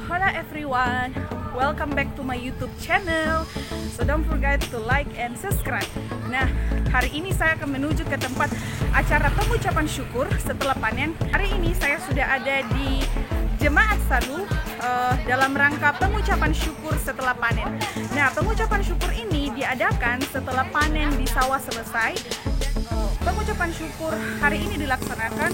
Hola everyone, welcome back to my YouTube channel. So don't forget to like and subscribe. Nah, hari ini saya akan menuju ke tempat acara pengucapan syukur setelah panen. Hari ini saya sudah ada di Jemaat Salu dalam rangka pengucapan syukur setelah panen. Nah, pengucapan syukur ini diadakan setelah panen di sawah selesai. Pengucapan syukur hari ini dilaksanakan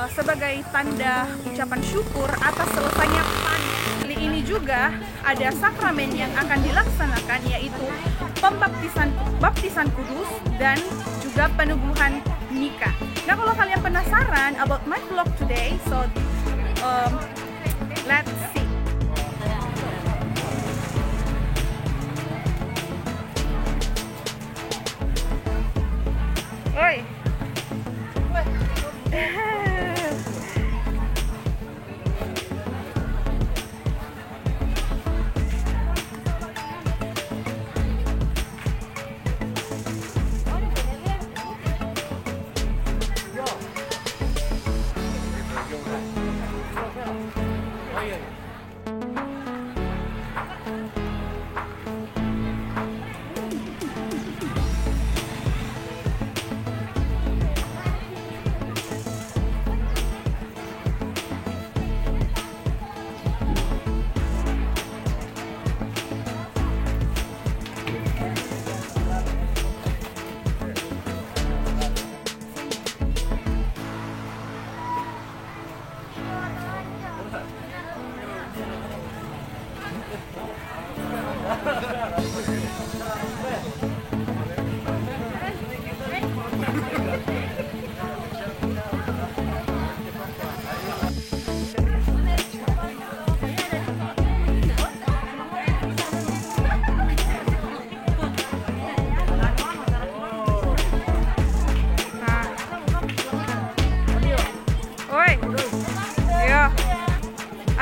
sebagai tanda ucapan syukur atas selesainya panen. Kali ini juga ada sakramen yang akan dilaksanakan, yaitu baptisan kudus dan juga penubuhan nikah. Nah, kalau kalian penasaran about my vlog today, so let's see. Oi.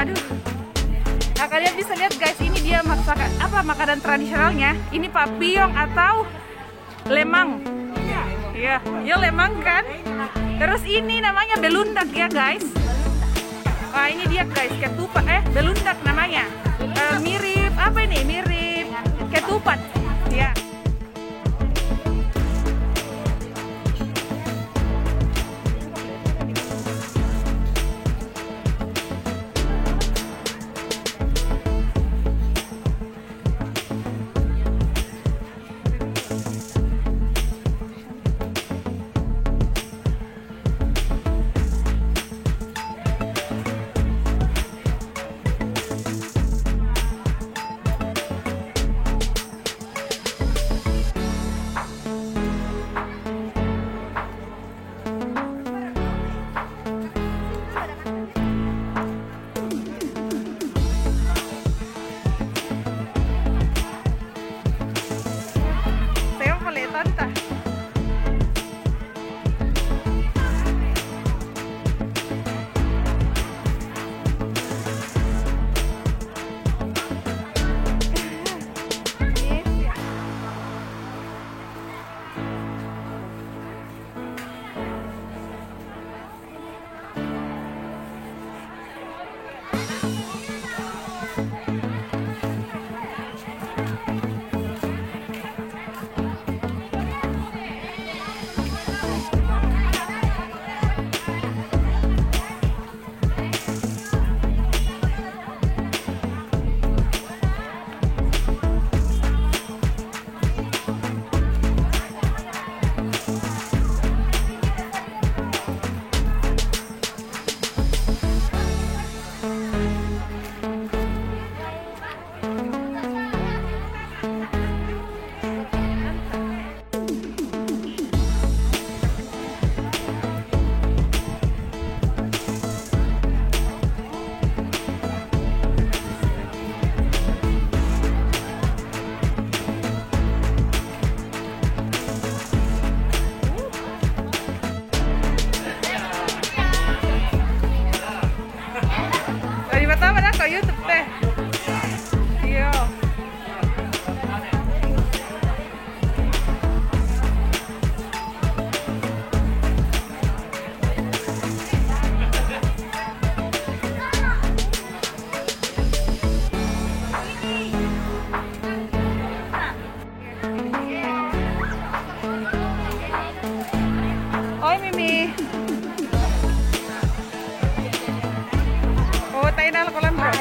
Aduh, nah kalian bisa lihat guys, ini dia masakan apa, makanan tradisionalnya. Ini papiyong atau lemang. Iya, ya lemang kan. Terus ini namanya belundak ya guys. Wah, ini dia guys, ketupat, belundak namanya. Mirip apa ini? Mirip ketupat. Ya.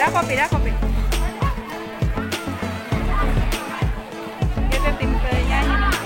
Pida kopi. Kita tim penyanyi nanti.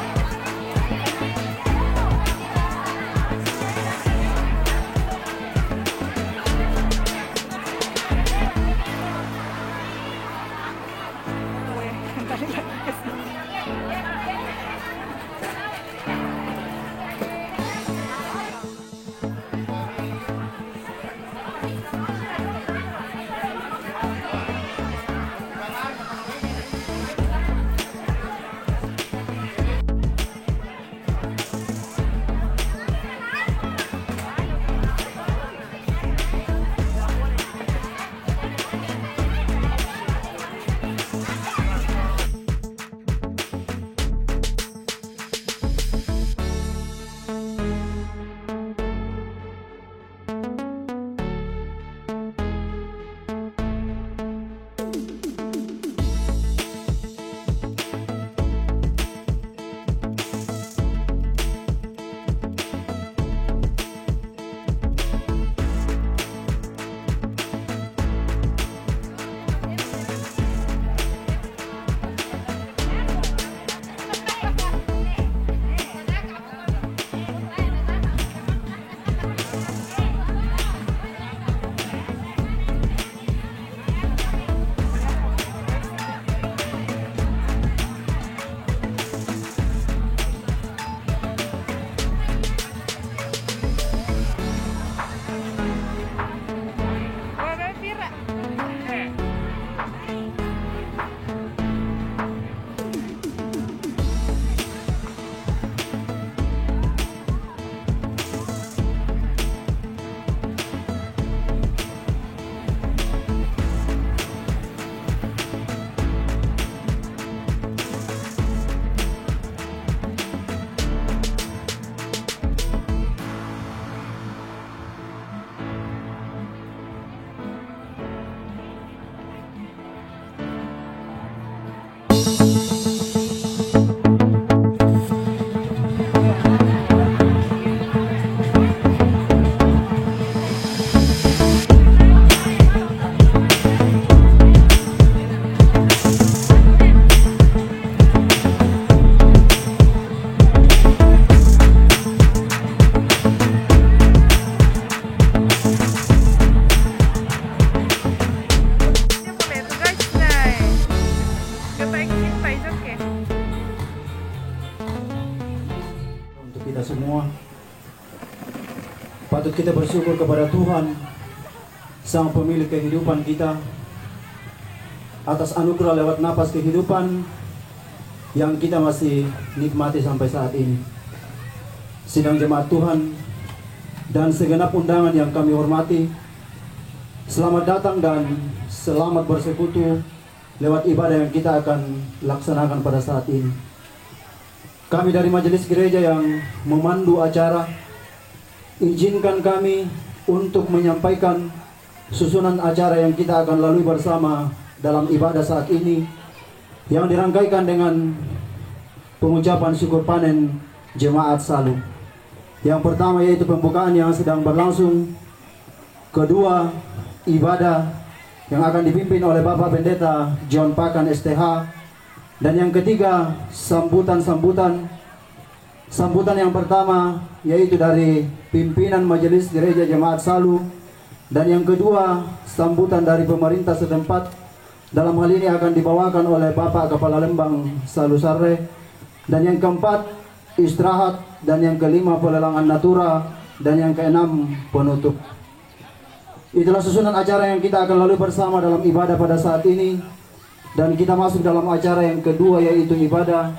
Kita semua patut kita bersyukur kepada Tuhan, Sang Pemilik kehidupan kita, atas anugerah lewat napas kehidupan yang kita masih nikmati sampai saat ini. Sidang jemaat Tuhan dan segenap undangan yang kami hormati, selamat datang dan selamat bersekutu lewat ibadah yang kita akan laksanakan pada saat ini. Kami dari majelis gereja yang memandu acara, izinkan kami untuk menyampaikan susunan acara yang kita akan lalui bersama dalam ibadah saat ini, yang dirangkaikan dengan pengucapan syukur panen jemaat Salu. Yang pertama yaitu pembukaan yang sedang berlangsung, kedua ibadah yang akan dipimpin oleh Bapak Pendeta John Pakan STH, dan yang ketiga sambutan yang pertama yaitu dari pimpinan Majelis Gereja Jemaat Salu, dan yang kedua sambutan dari pemerintah setempat. Dalam hal ini akan dibawakan oleh Bapak Kepala Lembang Salu Sarre, dan yang keempat istirahat, dan yang kelima pelelangan natura, dan yang keenam penutup. Itulah susunan acara yang kita akan lalui bersama dalam ibadah pada saat ini, dan kita masuk dalam acara yang kedua yaitu ibadah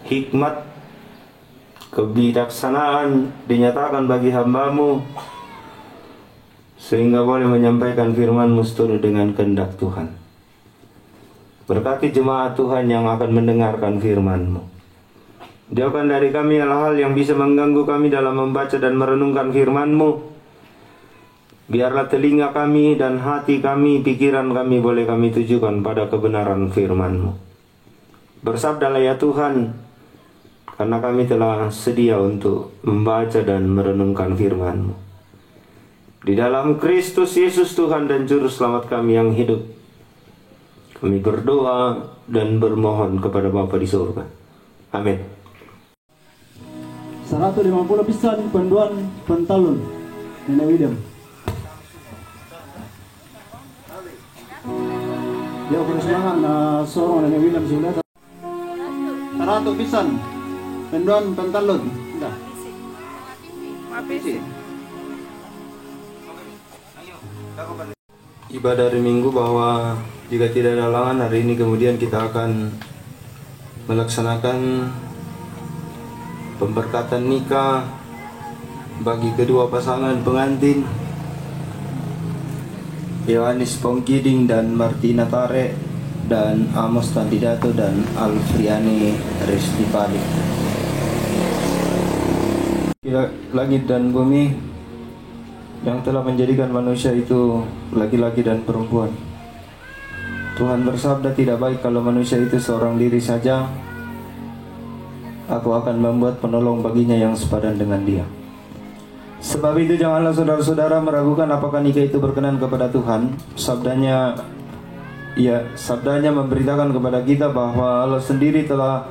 hikmat, kebijaksanaan dinyatakan bagi hamba-Mu, sehingga boleh menyampaikan firman-Mu seturut dengan kehendak Tuhan. Berkati jemaat Tuhan yang akan mendengarkan firman-Mu. Jauhkan dari kami hal-hal yang bisa mengganggu kami dalam membaca dan merenungkan firman-Mu. Biarlah telinga kami dan hati kami, pikiran kami boleh kami tujukan pada kebenaran firman-Mu. Bersabdalah ya Tuhan, karena kami telah sedia untuk membaca dan merenungkan firman-Mu. Di dalam Kristus Yesus Tuhan dan Juru Selamat kami yang hidup, kami berdoa dan bermohon kepada Bapa di surga. Amin. 150 pisan penduan pentalun Nenek William. Dia bersemangat sorong Nenek William sudah 100 pisan penduan pentalun. Sudah. Ibadah hari Minggu bahwa jika tidak ada halangan hari ini kemudian kita akan melaksanakan pemberkatan nikah bagi kedua pasangan pengantin Yohanes Pongkiding dan Martina Tare, dan Amos Tandidato dan Alfriani Restifali. Langit dan bumi yang telah menjadikan manusia itu laki-laki dan perempuan. Tuhan bersabda, tidak baik kalau manusia itu seorang diri saja. Aku akan membuat penolong baginya yang sepadan dengan dia. Sebab itu janganlah saudara-saudara meragukan apakah nikah itu berkenan kepada Tuhan. Sabdanya memberitakan kepada kita bahwa Allah sendiri telah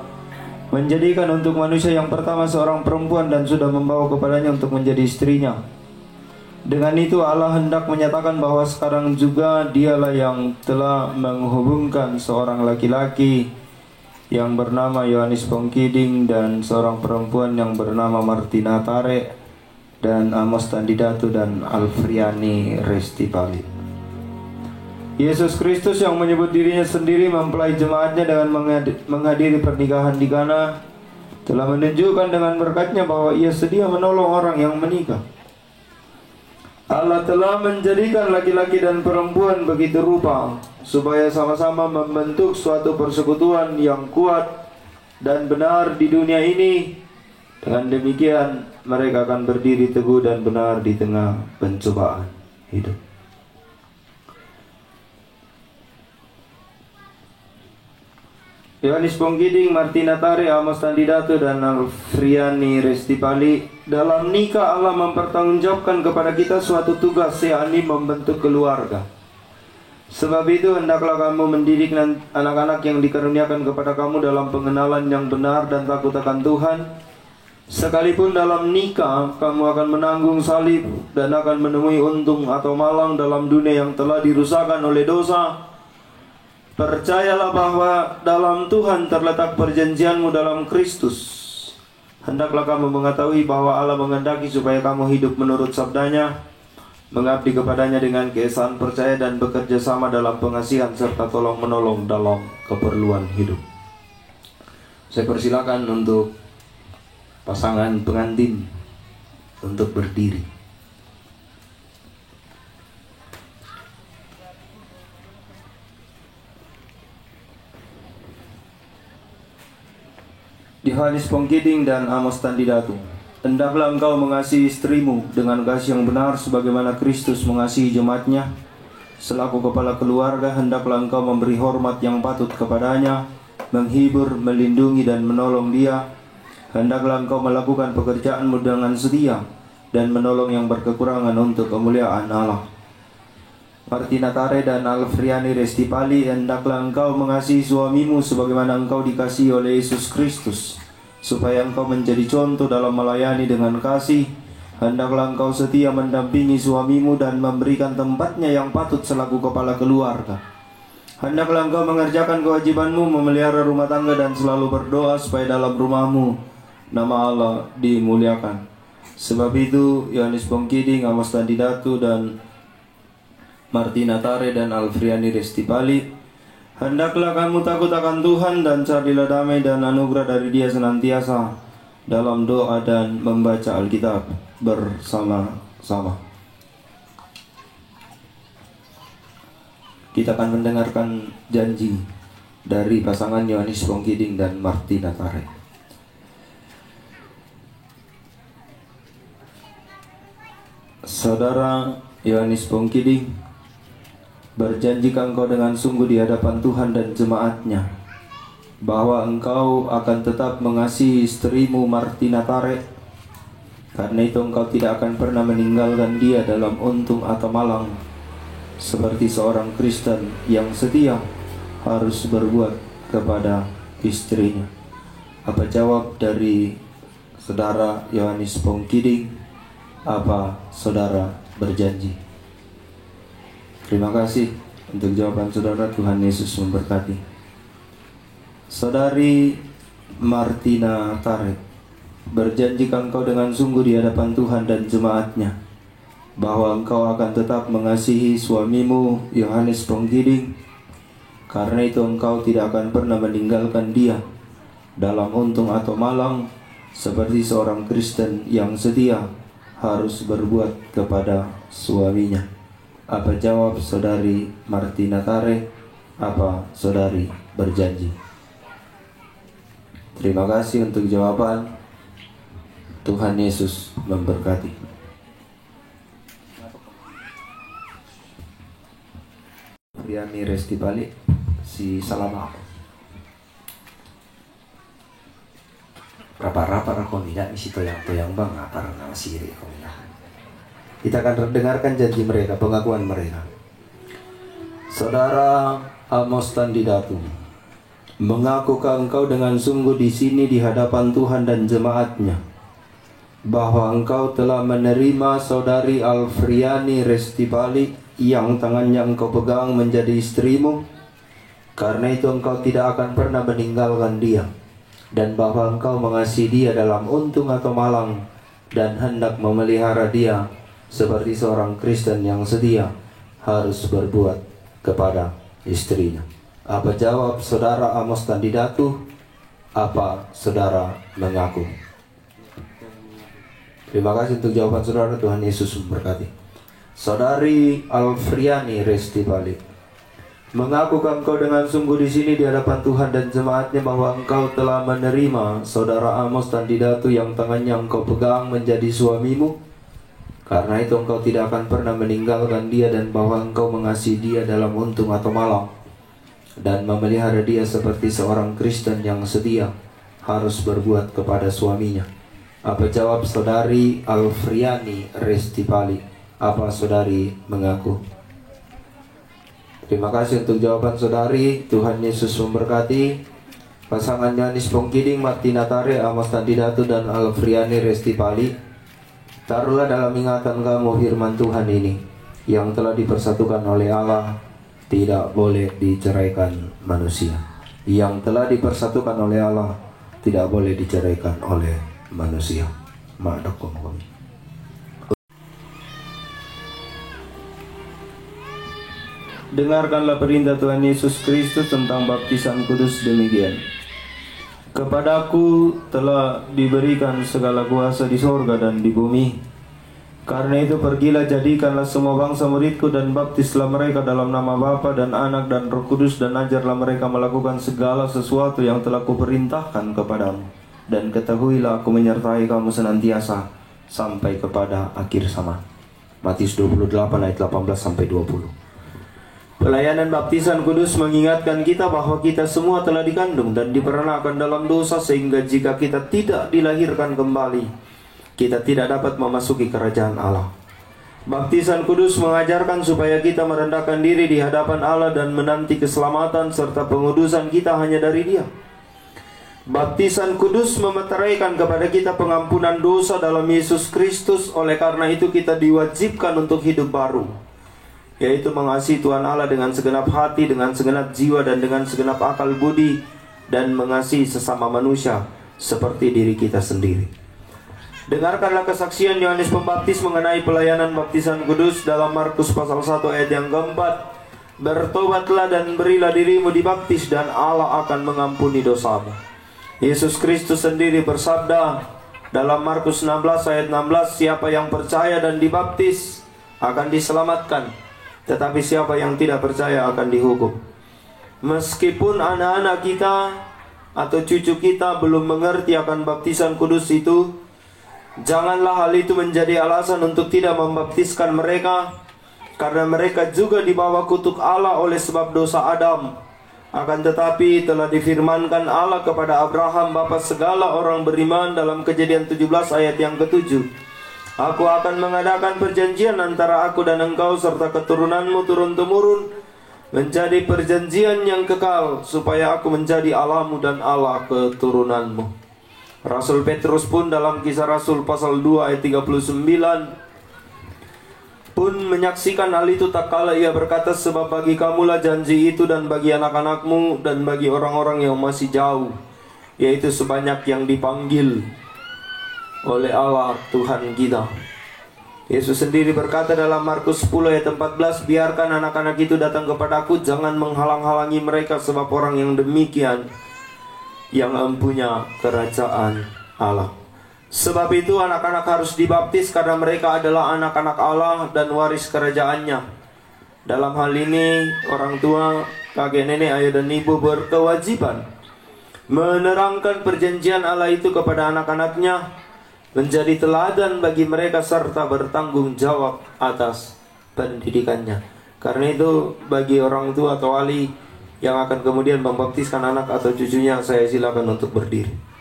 menjadikan untuk manusia yang pertama seorang perempuan dan sudah membawa kepadanya untuk menjadi istrinya. Dengan itu Allah hendak menyatakan bahwa sekarang juga dialah yang telah menghubungkan seorang laki-laki yang bernama Yohanes Pongkiding dan seorang perempuan yang bernama Martina Tare dan Amos Tandidato dan Alfriani Restifali. Yesus Kristus yang menyebut dirinya sendiri mempelai jemaatnya dengan menghadiri pernikahan di Kana telah menunjukkan dengan berkatnya bahwa ia sedia menolong orang yang menikah. Allah telah menjadikan laki-laki dan perempuan begitu rupa supaya sama-sama membentuk suatu persekutuan yang kuat dan benar di dunia ini. Dengan demikian mereka akan berdiri teguh dan benar di tengah pencobaan hidup. Yohanes Pongkiding, Martina Tare, Amos Tandidato dan Alfriani Restifali. Dalam nikah Allah mempertanggungjawabkan kepada kita suatu tugas, yakni membentuk keluarga. Sebab itu hendaklah kamu mendidik anak-anak yang dikaruniakan kepada kamu dalam pengenalan yang benar dan takut akan Tuhan. Sekalipun dalam nikah kamu akan menanggung salib dan akan menemui untung atau malang dalam dunia yang telah dirusakkan oleh dosa, percayalah bahwa dalam Tuhan terletak perjanjianmu dalam Kristus. Hendaklah kamu mengetahui bahwa Allah menghendaki supaya kamu hidup menurut sabdanya, mengabdi kepadanya dengan keesaan percaya dan bekerja sama dalam pengasihan serta tolong-menolong dalam keperluan hidup. Saya persilakan untuk pasangan pengantin untuk berdiri. Yohanes Pongkiding dan Amos Tandidato. Hendaklah engkau mengasihi istrimu dengan kasih yang benar sebagaimana Kristus mengasihi jemaatnya. Selaku kepala keluarga, hendaklah engkau memberi hormat yang patut kepadanya, menghibur, melindungi dan menolong dia. Hendaklah engkau melakukan pekerjaanmu dengan setia dan menolong yang berkekurangan untuk kemuliaan Allah. Martina Tare dan Alfriani Restifali, hendaklah engkau mengasihi suamimu sebagaimana engkau dikasihi oleh Yesus Kristus, supaya engkau menjadi contoh dalam melayani dengan kasih. Hendaklah engkau setia mendampingi suamimu dan memberikan tempatnya yang patut selaku kepala keluarga. Hendaklah engkau mengerjakan kewajibanmu memelihara rumah tangga dan selalu berdoa supaya dalam rumahmu nama Allah dimuliakan. Sebab itu Yohanes Pongkiding, Amos Tandidato dan Martina Tare dan Alfriani Restifali, Hendaklah kamu takut akan Tuhan dan carilah damai dan anugerah dari Dia senantiasa dalam doa dan membaca Alkitab bersama-sama. Kita akan mendengarkan janji dari pasangan Yohanes Pongkiding dan Martina Tare. Saudara Yohanes Pongkiding, berjanjikah engkau dengan sungguh di hadapan Tuhan dan jemaatnya bahwa engkau akan tetap mengasihi istrimu Martina Tare, karena itu engkau tidak akan pernah meninggalkan dia dalam untung atau malang, seperti seorang Kristen yang setia harus berbuat kepada istrinya? Apa jawab dari saudara Yohanes Pongkiding? Apa saudara berjanji? Terima kasih untuk jawaban saudara. Tuhan Yesus memberkati. Saudari Martina Tare, berjanjikah engkau dengan sungguh di hadapan Tuhan dan jemaatnya bahwa engkau akan tetap mengasihi suamimu Yohanes Pongkiding, karena itu engkau tidak akan pernah meninggalkan dia dalam untung atau malang, seperti seorang Kristen yang setia harus berbuat kepada suaminya? Apa jawab saudari Martina Tare? Apa saudari berjanji? Terima kasih untuk jawaban. Tuhan Yesus memberkati. Friani Resti Bali si Salama. Rapa-rapa aku tidak misi toyang bang apa nama siri aku tidak. Kita akan dengarkan janji mereka, pengakuan mereka. Saudara Amos Tandidatu, mengakukah engkau dengan sungguh di sini di hadapan Tuhan dan jemaatnya bahwa engkau telah menerima saudari Alfriani Restipali yang tangannya engkau pegang menjadi istrimu, karena itu engkau tidak akan pernah meninggalkan dia, dan bahwa engkau mengasihi dia dalam untung atau malang dan hendak memelihara dia seperti seorang Kristen yang setia harus berbuat kepada istrinya? Apa jawab saudara Amos Tandidatu? Apa saudara mengaku? Terima kasih untuk jawaban saudara. Tuhan Yesus memberkati. Saudari Alfriani Restipali, mengakukah engkau dengan sungguh di sini di hadapan Tuhan dan jemaatnya bahwa engkau telah menerima saudara Amos Tandidatu yang tangannya engkau pegang menjadi suamimu, karena itu engkau tidak akan pernah meninggalkan dia, dan bahwa engkau mengasihi dia dalam untung atau malang dan memelihara dia seperti seorang Kristen yang setia harus berbuat kepada suaminya? Apa jawab saudari Alfriani Restipali? Apa saudari mengaku? Terima kasih untuk jawaban saudari. Tuhan Yesus memberkati. Pasangan Yohanes Pongkiding, Martina Tare, Amos Tandidatu dan Alfriani Restipali, taruhlah dalam ingatan kamu firman Tuhan ini, yang telah dipersatukan oleh Allah tidak boleh diceraikan manusia. Yang telah dipersatukan oleh Allah tidak boleh diceraikan oleh manusia. Dengarkanlah perintah Tuhan Yesus Kristus tentang baptisan kudus demikian. Kepadaku telah diberikan segala kuasa di sorga dan di bumi. Karena itu pergilah, jadikanlah semua bangsa muridku dan baptislah mereka dalam nama Bapa dan Anak dan Roh Kudus, dan ajarlah mereka melakukan segala sesuatu yang telah kuperintahkan kepadamu. Dan ketahuilah aku menyertai kamu senantiasa sampai kepada akhir zaman. Matius 28 ayat 18-20. Pelayanan baptisan kudus mengingatkan kita bahwa kita semua telah dikandung dan diperanakkan dalam dosa, sehingga jika kita tidak dilahirkan kembali, kita tidak dapat memasuki kerajaan Allah. Baptisan kudus mengajarkan supaya kita merendahkan diri di hadapan Allah dan menanti keselamatan serta pengudusan kita hanya dari Dia. Baptisan kudus memeteraikan kepada kita pengampunan dosa dalam Yesus Kristus. Oleh karena itu kita diwajibkan untuk hidup baru, yaitu mengasihi Tuhan Allah dengan segenap hati, dengan segenap jiwa, dan dengan segenap akal budi, dan mengasihi sesama manusia seperti diri kita sendiri. Dengarkanlah kesaksian Yohanes Pembaptis mengenai pelayanan baptisan kudus dalam Markus pasal 1 ayat yang keempat. Bertobatlah dan berilah dirimu dibaptis, dan Allah akan mengampuni dosamu. Yesus Kristus sendiri bersabda dalam Markus 16 ayat 16, siapa yang percaya dan dibaptis akan diselamatkan, tetapi siapa yang tidak percaya akan dihukum. Meskipun anak-anak kita atau cucu kita belum mengerti akan baptisan kudus itu, janganlah hal itu menjadi alasan untuk tidak membaptiskan mereka, karena mereka juga dibawa kutuk Allah oleh sebab dosa Adam. Akan tetapi telah difirmankan Allah kepada Abraham bapa segala orang beriman dalam Kejadian 17 ayat yang ke-7, aku akan mengadakan perjanjian antara aku dan engkau serta keturunanmu turun-temurun, menjadi perjanjian yang kekal, supaya aku menjadi Allahmu dan Allah keturunanmu. Rasul Petrus pun dalam Kisah Rasul pasal 2 ayat 39 pun menyaksikan hal itu, tak kala ia berkata, sebab bagi kamulah janji itu, dan bagi anak-anakmu, dan bagi orang-orang yang masih jauh, yaitu sebanyak yang dipanggil oleh Allah Tuhan kita. Yesus sendiri berkata dalam Markus 10 ayat 14, biarkan anak-anak itu datang kepadaku, jangan menghalang-halangi mereka, sebab orang yang demikian yang empunya kerajaan Allah. Sebab itu anak-anak harus dibaptis, karena mereka adalah anak-anak Allah dan waris kerajaannya. Dalam hal ini orang tua, kakek nenek, ayah dan ibu berkewajiban menerangkan perjanjian Allah itu kepada anak-anaknya, menjadi teladan bagi mereka serta bertanggung jawab atas pendidikannya. Karena itu bagi orang tua atau wali yang akan kemudian membaptiskan anak atau cucunya, saya silakan untuk berdiri.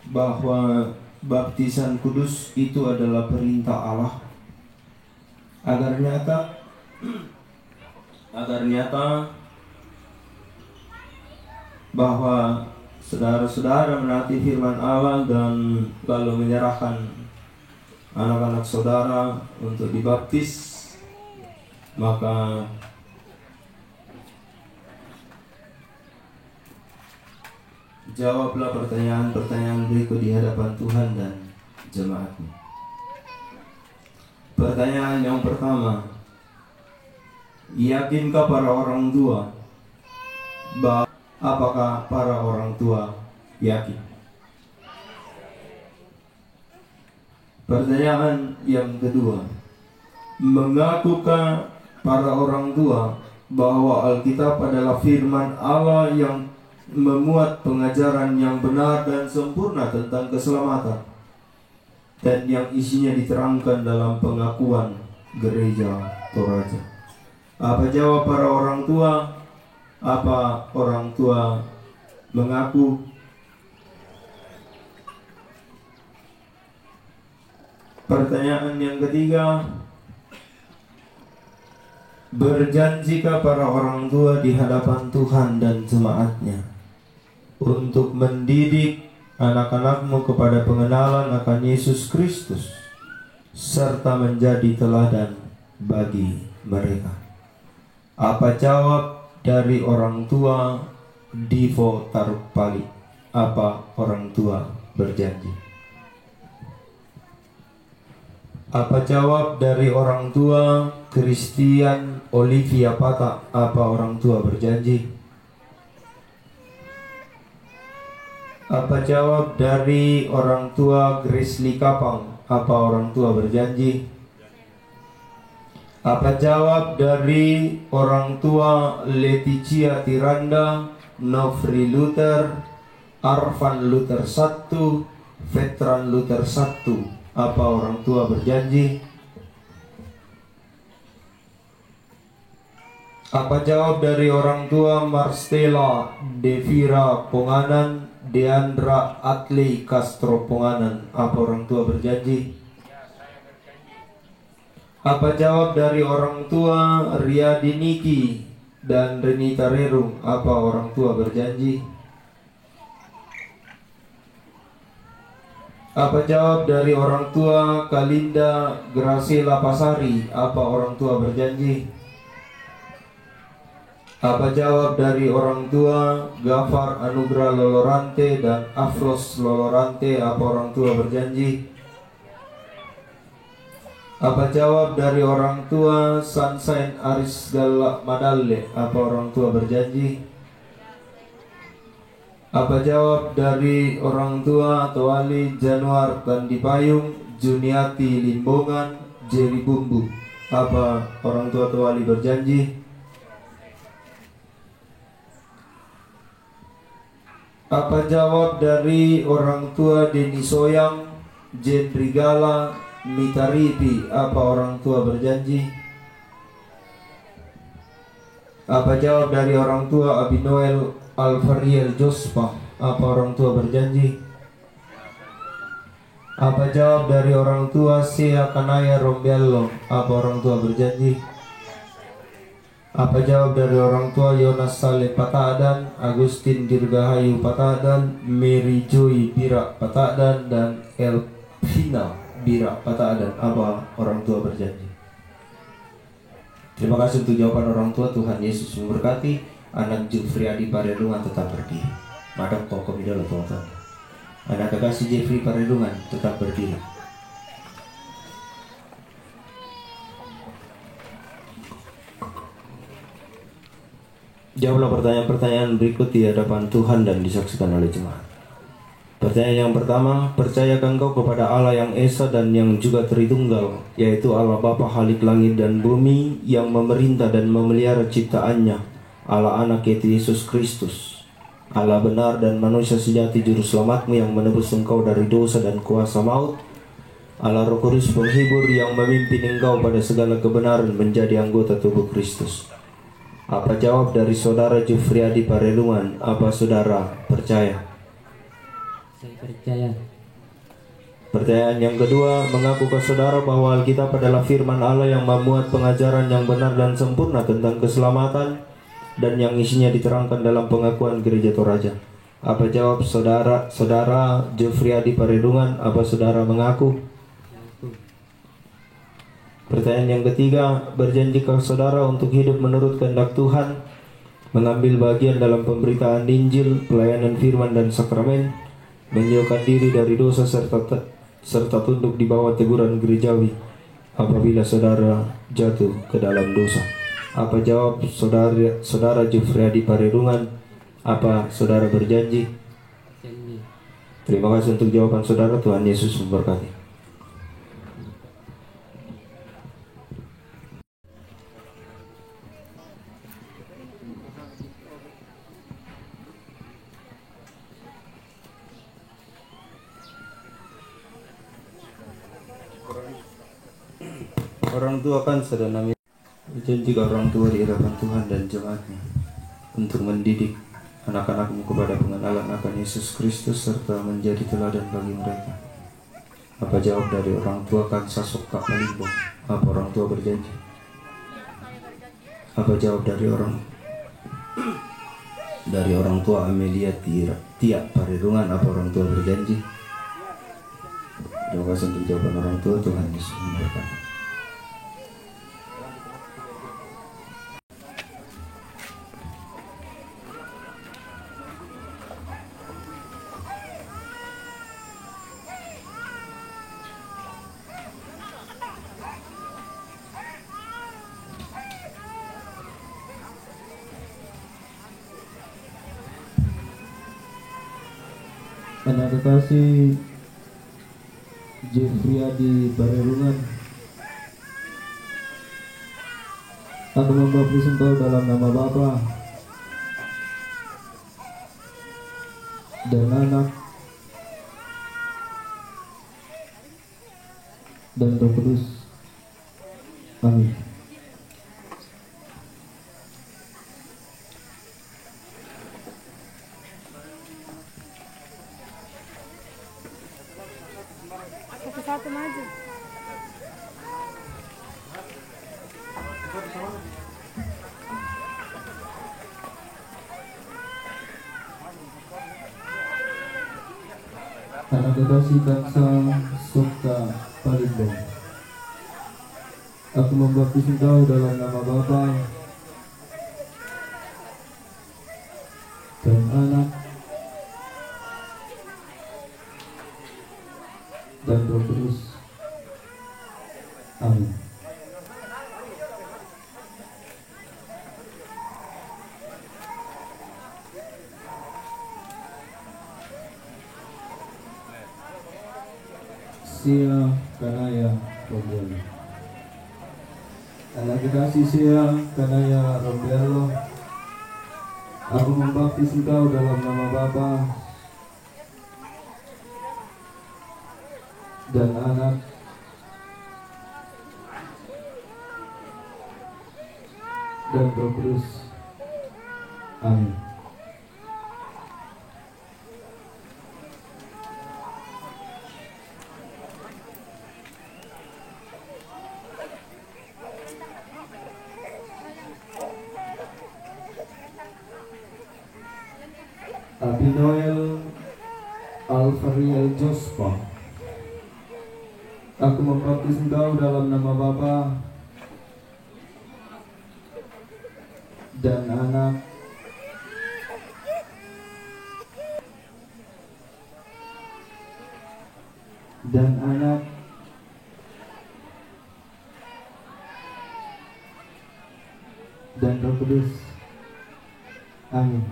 Bahwa baptisan kudus itu adalah perintah Allah agar nyata bahwa saudara-saudara menaati firman Allah dan lalu menyerahkan anak-anak saudara untuk dibaptis, maka jawablah pertanyaan-pertanyaan berikut di hadapan Tuhan dan jemaat-Nya. Pertanyaan yang pertama, yakinkah para orang tua? Apakah para orang tua yakin? Pertanyaan yang kedua, mengakukah para orang tua bahwa Alkitab adalah firman Allah yang memuat pengajaran yang benar dan sempurna tentang keselamatan, dan yang isinya diterangkan dalam pengakuan gereja Toraja? Apa jawab para orang tua? Apa orang tua mengaku? Pertanyaan yang ketiga, berjanjikah para orang tua di hadapan Tuhan dan jemaat-Nya untuk mendidik anak-anakmu kepada pengenalan akan Yesus Kristus serta menjadi teladan bagi mereka? Apa jawab dari orang tua Divo Tarupali? Apa orang tua berjanji? Apa jawab dari orang tua Christian Olivia Pata? Apa orang tua berjanji? Apa jawab dari orang tua Grisli Kapang? Apa orang tua berjanji? Apa jawab dari orang tua Leticia Tiranda, Nofri Luther, Arvan Luther 1, Veteran Luther 1? Apa orang tua berjanji? Apa jawab dari orang tua Marstella Devira Ponganan, Deandra Atli Castro Ponganan? Apa orang tua berjanji? Apa jawab dari orang tua Riyadi Niki dan Renita Rerung? Apa orang tua berjanji? Apa jawab dari orang tua Kalinda Graciela Pasari? Apa orang tua berjanji? Apa jawab dari orang tua Gafar Anugrah Lolorante dan Afros Lolorante? Apa orang tua berjanji? Apa jawab dari orang tua Sunshine Aris Galak Madalle? Apa orang tua berjanji? Apa jawab dari orang tua Toali Januar Tandi Payung, Juniati Limbongan, Jerry Bumbu? Apa orang tua Toali berjanji? Apa jawab dari orang tua Deni Soyang, Jen Rigala, Mitaripi? Apa orang tua berjanji? Apa jawab dari orang tua Abi Noel Alvariel Jospa? Apa orang tua berjanji? Apa jawab dari orang tua Sia Kanaya Rombello? Apa orang tua berjanji? Apa jawab dari orang tua Yonas Saleh Patadan, Agustin Dirgahayu Patadan, Mary Joy Bira Patadan, dan Elvina Bira Patadan? Apa orang tua berjanji? Terima kasih untuk jawaban orang tua. Tuhan Yesus memberkati. Anak Jufriadi Parelungan tetap berdiri. Madam Koko Midolo Tuhan. Anak kekasih Jeffrey Parelungan tetap berdiri. Jawablah pertanyaan-pertanyaan berikut di hadapan Tuhan dan disaksikan oleh jemaat. Pertanyaan yang pertama, percayakah engkau kepada Allah yang Esa dan yang juga Tritunggal, yaitu Allah Bapa Halik langit dan bumi, yang memerintah dan memelihara ciptaannya, Allah Anak yaitu Yesus Kristus, Allah benar dan manusia sejati juru selamatmu yang menebus engkau dari dosa dan kuasa maut, Allah Roh Kudus penghibur yang memimpin engkau pada segala kebenaran menjadi anggota tubuh Kristus? Apa jawab dari saudara Jufriadi Parelungan? Apa saudara percaya? Saya percaya. Pertanyaan yang kedua, mengakukah saudara bahwa Alkitab adalah firman Allah yang memuat pengajaran yang benar dan sempurna tentang keselamatan dan yang isinya diterangkan dalam pengakuan Gereja Toraja? Apa jawab saudara Jufriadi Parelungan? Apa saudara mengaku? Pertanyaan yang ketiga, berjanjikah saudara untuk hidup menurut kehendak Tuhan, mengambil bagian dalam pemberitaan Injil, pelayanan firman dan sakramen, menjauhkan diri dari dosa serta tunduk di bawah teguran gerejawi apabila saudara jatuh ke dalam dosa? Apa jawab saudara Jufriadi Parelungan? Apa saudara berjanji? Janji. Terima kasih untuk jawaban saudara. Tuhan Yesus memberkati. Orang tua kan sedang janji orang tua di hadapan Tuhan dan jemaatnya untuk mendidik anak-anakmu kepada pengenalan akan Yesus Kristus serta menjadi teladan bagi mereka. Apa jawab dari orang tua kan Sasok Kak Malimbong? Apa orang tua berjanji? Apa jawab dari orang tua Amelia Tia Parelungan? Apa orang tua berjanji? Terima kasih untuk jawaban orang tua. Tuhan Yesus memberkati. Anak kekasih Jefriadi Parelungan, aku membaptis engkau dalam nama Bapa dan Anak dan Roh Kudus. Amin. Satu maju. Anak kekasih bangsa Sokta Palimbong, aku membaptis engkau dalam nama Bapa dan Anak dan Roh Kudus. Amin. Sia Kanaya Rombelo. Anak kekasih Sia Kanaya Rombelo, aku membaptis engkau dalam nama Bapa dan Anak dan Roh Kudus. Amin. Abi Noel Alvariel Jospa, aku membaptis engkau dalam nama Bapa dan Anak dan Anak dan Roh Kudus. Amin.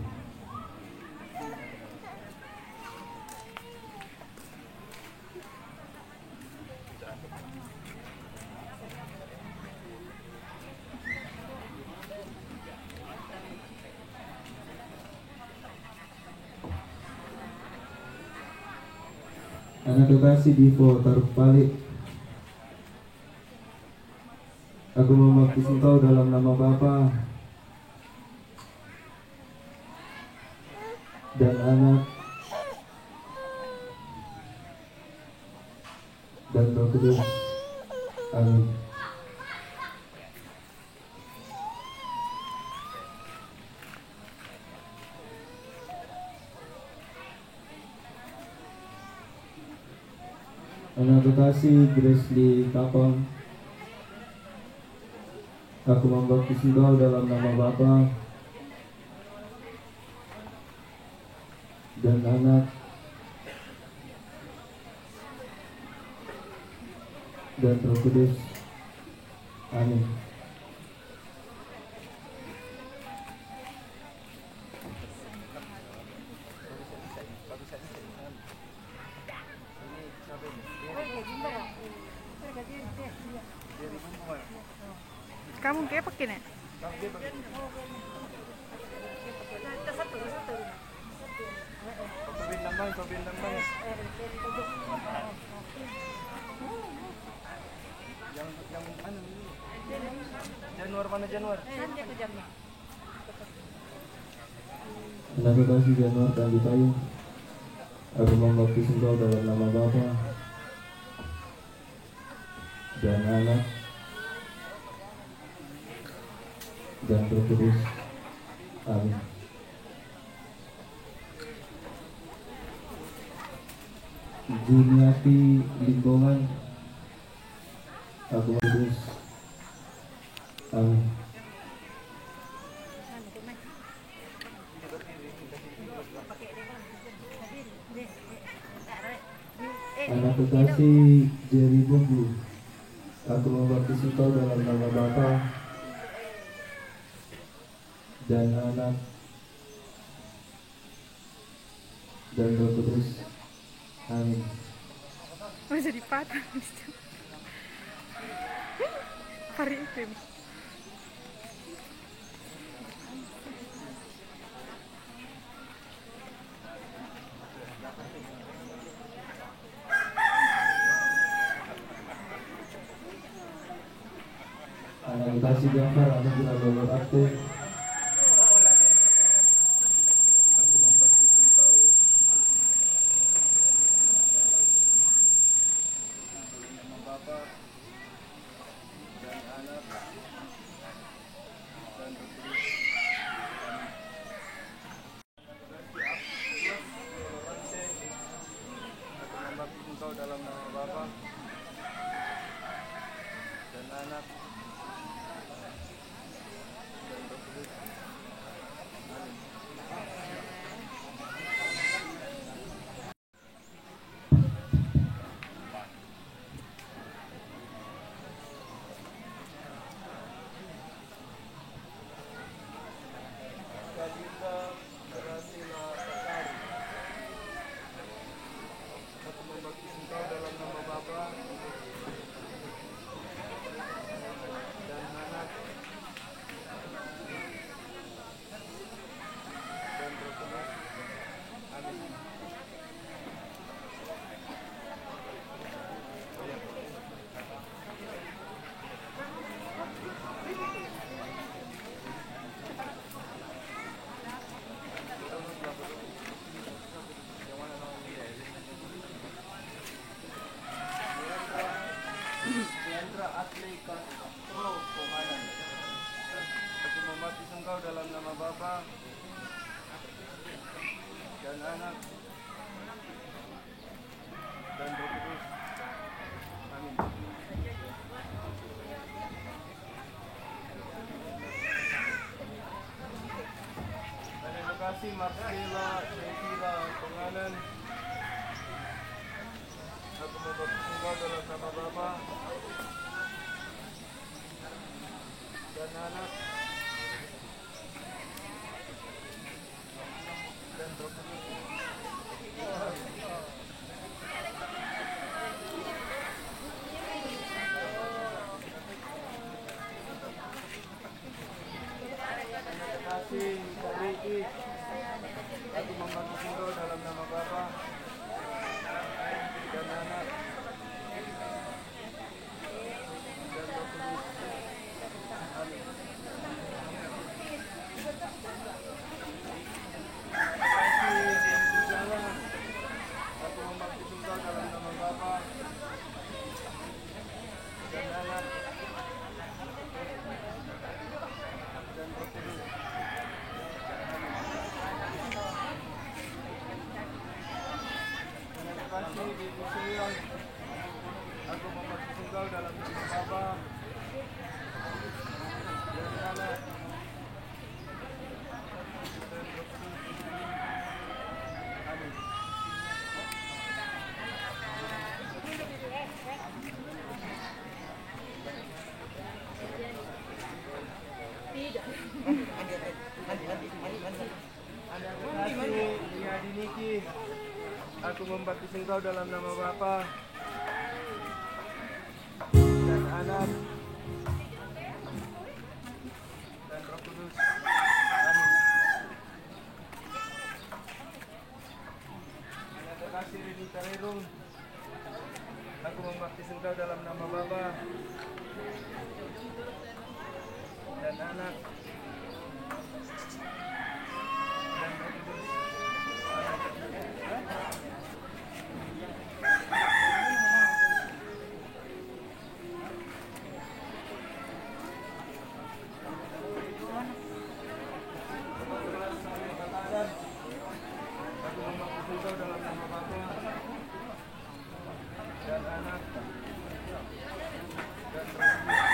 Anak kekasih Divo Taruh Balik, aku membaptis engkau dalam nama Bapa dan Anak dan Roh Kudus. Amin. Anak kekasih Grace Kapang, aku membaptis engkau dalam nama Bapa dan Anak dan Roh Kudus. Amin. Kamu kayak pakai nih? Yang mana dulu? Januar mana Januar? Anak kekasih Januar Kandi Payung, aku membaptis engkau dalam nama Bapa dan Anak dan Roh Kudus. Amin. Juniati Lingkungan, aku Kudus. Amin. Anak kekasih Jerry Bumbu, aku membaptis engkau dalam nama Bapa dan Anak dan Roh Kudus. Amin. Oh, jadi patah. Hari itu. Anak kekasih Jafar, anak kita Lolo Akte, Aku membaptis engkau dalam nama Bapa dan Anak dan Roh Kudus. Aku membaptis engkau dalam nama Bapa dan Anak dan Roh Kudus. Amin. Diandra Atli Castro Kohanan. Aku membaptis engkau dalam nama Bapa dan Anak dan Roh Kudus. Amin. Terima kasih Marcela Shakira Kohanan. Aku membaptis engkau dalam nama Bapa dan Anak dan Roh Kudus. Terima kasih Riki. Aku membaptis engkau dalam nama Bapa dan Anak dan Roh Kudus. Amin. Aku membaptis engkau dalam nama Bapa dan Anak dan Roh Kudus. Terima kasih Ibu Sion. Aku membaptis engkau dalam nama Bapa dan Anak dan Roh Kudus. Amin. Terima kasih Lia Diniki. Aku membaptis engkau dalam nama Bapa dan Anak dan Roh Kudus. Amin. Terima kasih Rini Tarerung. Aku membaptis engkau dalam nama Bapa dan Anak dan Roh Kudus. Aku membaptis engkau dalam nama Bapa dan Anak dan Roh Kudus.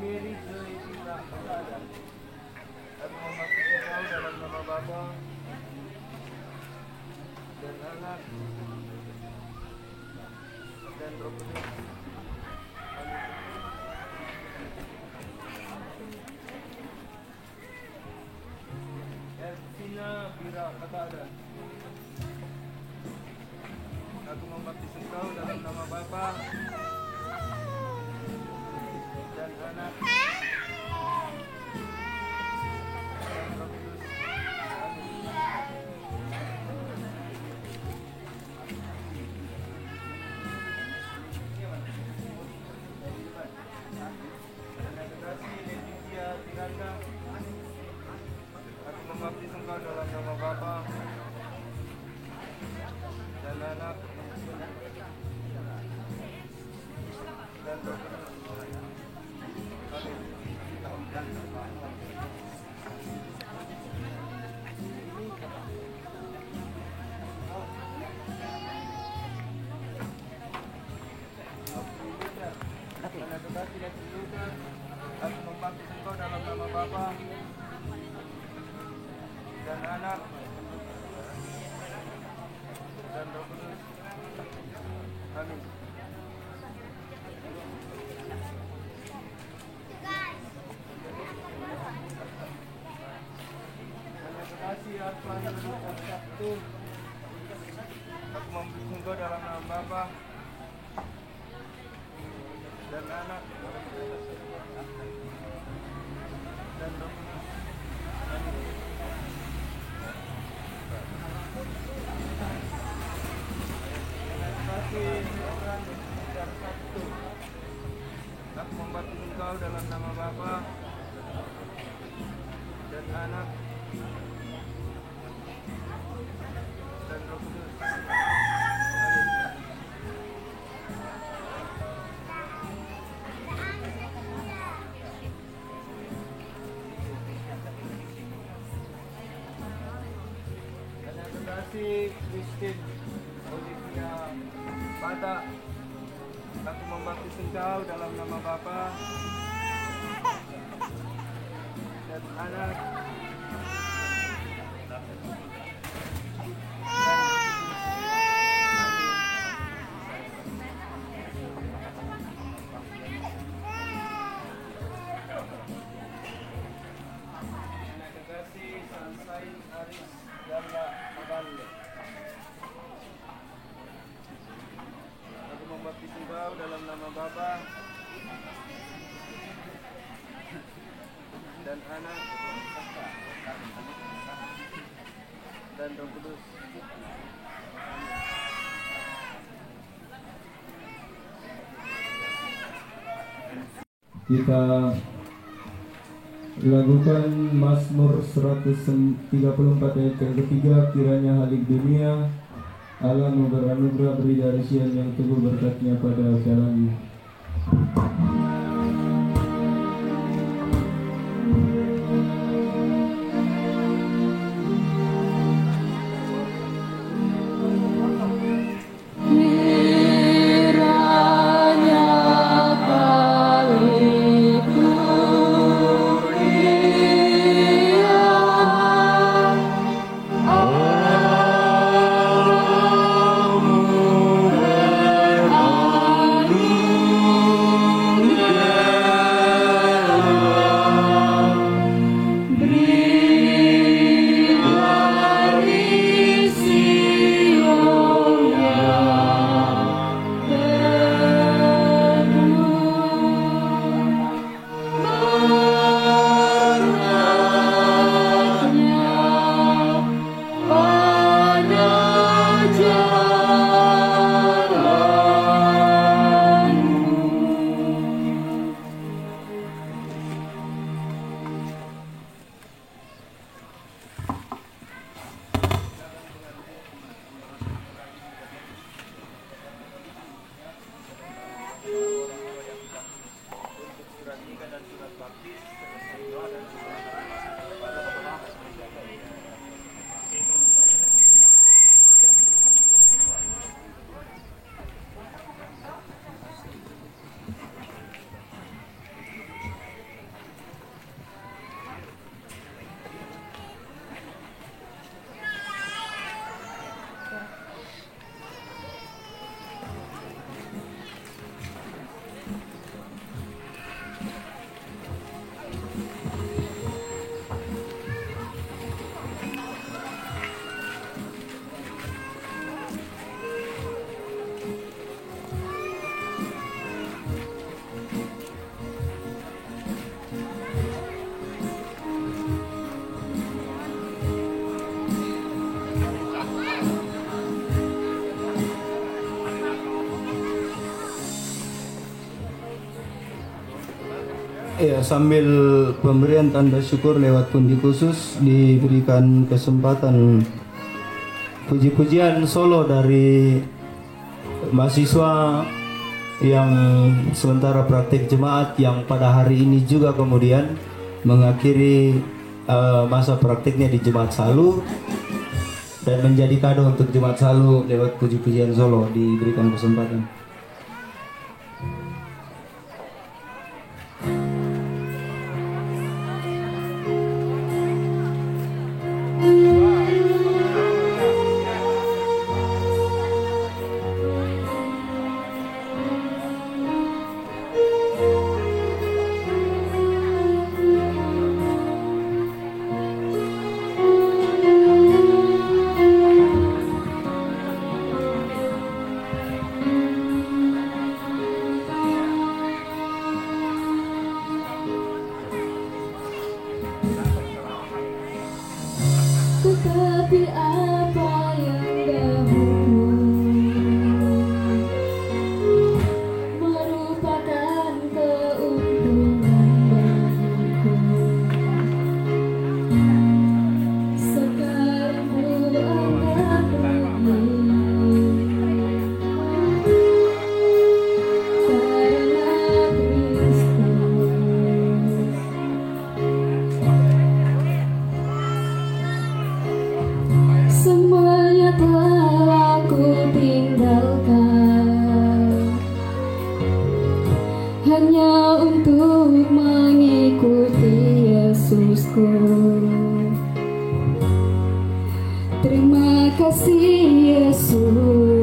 Mary Joy Tita Pasada. Aku membaptis engkau dalam nama Bapa dan Anak dan Roh Kudus. Amin. Ersina Bira Pasada. Aku membaptis engkau dalam nama Bapa dan Anak dan Roh Kudus. Amin. Terima kasih Leticia Tiraka. Aku membaptis engkau dalam nama Bapa dan Anak dan Roh Kudus. Amin. Aku membaptis engkau dalam nama Bapa dan Anak dan Roh Kudus. Amin. Terima kasih Arfan Sabtu. Aku membaptis engkau dalam nama Bapa dan Anak kasih Christine Olivia Bata, aku membaptis engkau dalam nama Bapa dan Anak dalam nama Bapa dan Anak dan Roh Kudus. Kita lakukan Mazmur 134 ayat yang ketiga. Kiranya halik dunia Allah memberanugerah beri dari Sion yang teguh berkatnya pada kami. Ya, sambil pemberian tanda syukur lewat pundi khusus diberikan kesempatan puji-pujian solo dari mahasiswa yang sementara praktik jemaat yang pada hari ini juga kemudian mengakhiri masa praktiknya di Jemaat Salu dan menjadi kado untuk Jemaat Salu lewat puji-pujian solo diberikan kesempatan. menebusku. Terima kasih Yesus.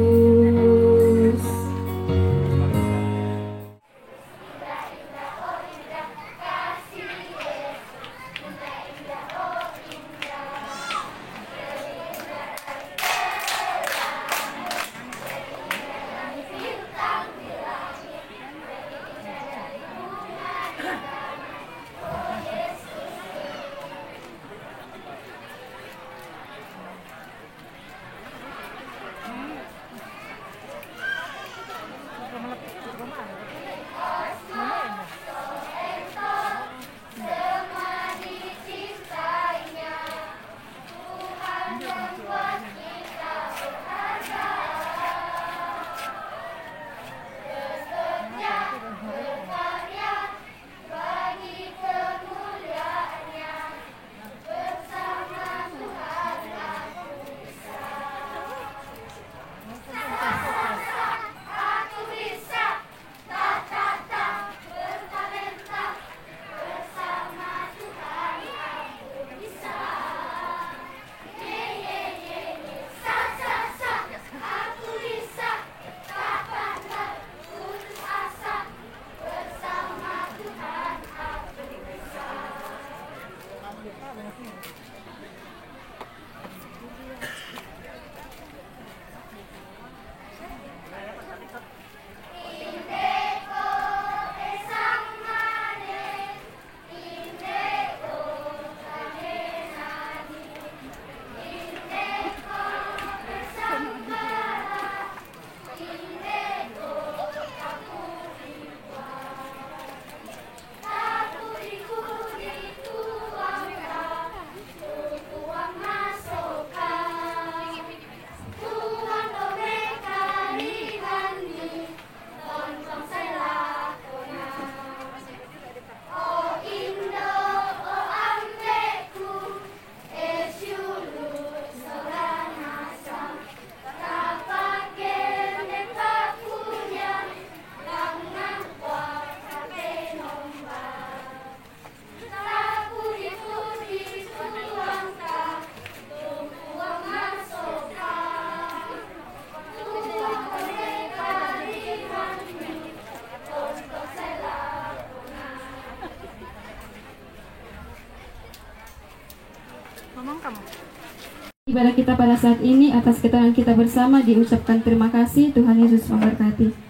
Ibadah kita pada saat ini atas keterangan kita bersama diucapkan terima kasih. Tuhan Yesus memberkati.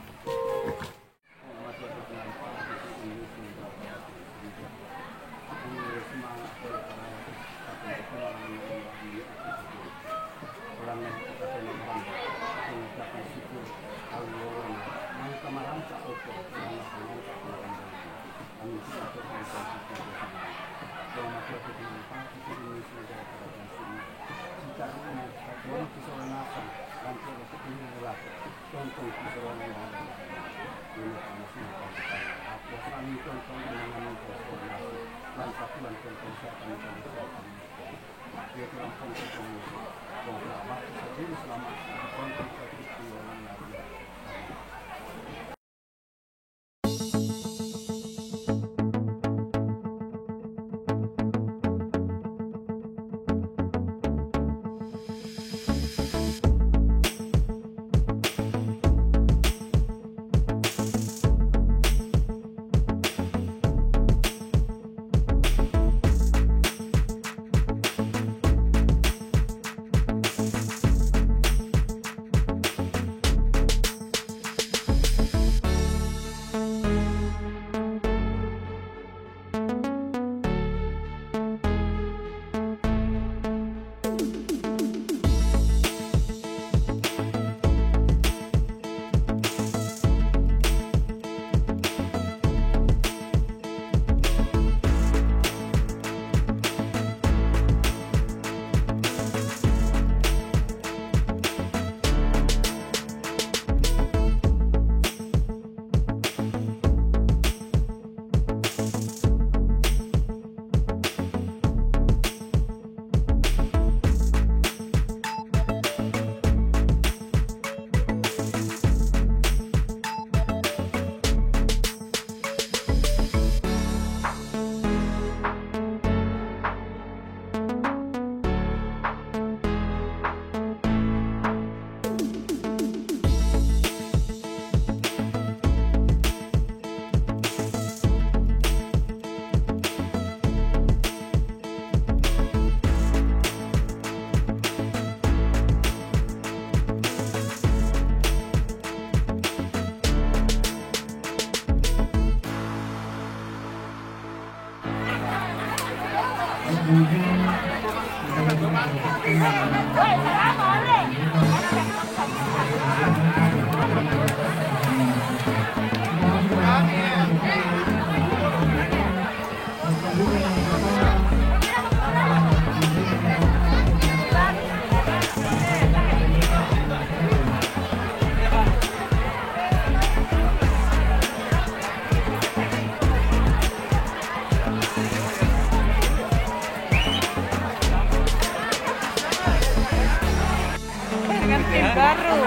Dengan tim baru.